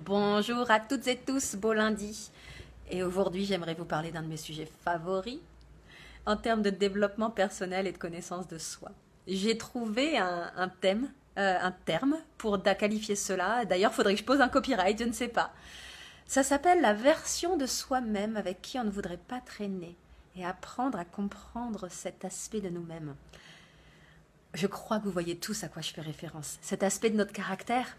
Bonjour à toutes et tous, beau lundi. Et aujourd'hui, j'aimerais vous parler d'un de mes sujets favoris en termes de développement personnel et de connaissance de soi. J'ai trouvé un terme pour qualifier cela. D'ailleurs, il faudrait que je pose un copyright, je ne sais pas. Ça s'appelle la version de soi-même avec qui on ne voudrait pas traîner et apprendre à comprendre cet aspect de nous-mêmes. Je crois que vous voyez tous à quoi je fais référence. Cet aspect de notre caractère,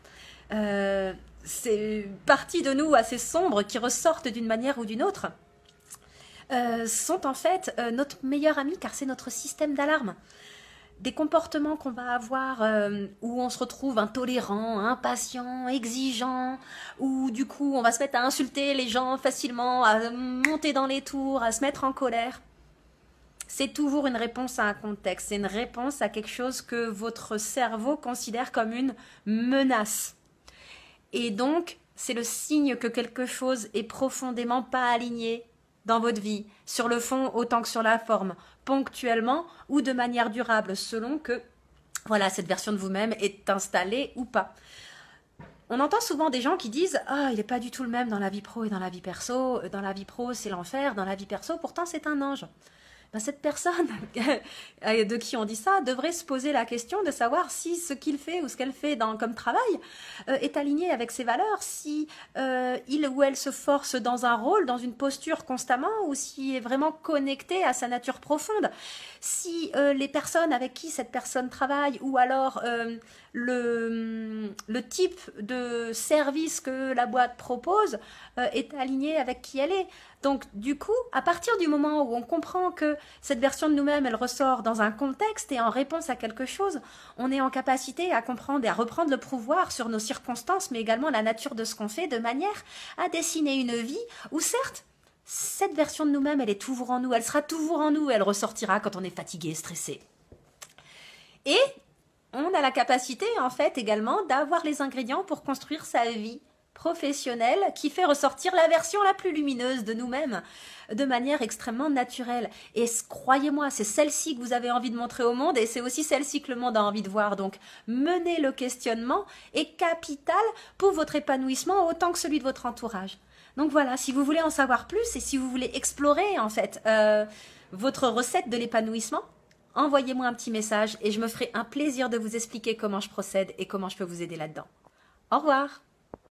ces parties de nous assez sombres qui ressortent d'une manière ou d'une autre, sont en fait notre meilleur ami car c'est notre système d'alarme. Des comportements qu'on va avoir où on se retrouve intolérant, impatient, exigeant, où du coup on va se mettre à insulter les gens facilement, à monter dans les tours, à se mettre en colère. C'est toujours une réponse à un contexte, c'est une réponse à quelque chose que votre cerveau considère comme une menace. Et donc, c'est le signe que quelque chose est profondément pas aligné dans votre vie, sur le fond autant que sur la forme, ponctuellement ou de manière durable, selon que voilà, cette version de vous-même est installée ou pas. On entend souvent des gens qui disent « Ah, il n'est pas du tout le même dans la vie pro et dans la vie perso. Dans la vie pro, c'est l'enfer. Dans la vie perso, pourtant, c'est un ange. » Ben, cette personne de qui on dit ça devrait se poser la question de savoir si ce qu'il fait ou ce qu'elle fait comme travail est aligné avec ses valeurs, si il ou elle se force dans un rôle, dans une posture constamment, ou s'il est vraiment connecté à sa nature profonde, si les personnes avec qui cette personne travaille, ou alors le type de service que la boîte propose est aligné avec qui elle est. Donc du coup, à partir du moment où on comprend que cette version de nous-mêmes, elle ressort dans un contexte et en réponse à quelque chose, on est en capacité à comprendre et à reprendre le pouvoir sur nos circonstances, mais également la nature de ce qu'on fait, de manière à dessiner une vie où certes, cette version de nous-mêmes, elle est toujours en nous, elle sera toujours en nous, elle ressortira quand on est fatigué, stressé. Et on a la capacité, en fait, également d'avoir les ingrédients pour construire sa vie professionnelle qui fait ressortir la version la plus lumineuse de nous-mêmes de manière extrêmement naturelle. Et croyez-moi, c'est celle-ci que vous avez envie de montrer au monde et c'est aussi celle-ci que le monde a envie de voir. Donc, mener le questionnement est capital pour votre épanouissement autant que celui de votre entourage. Donc voilà, si vous voulez en savoir plus et si vous voulez explorer en fait votre recette de l'épanouissement, envoyez-moi un petit message et je me ferai un plaisir de vous expliquer comment je procède et comment je peux vous aider là-dedans. Au revoir!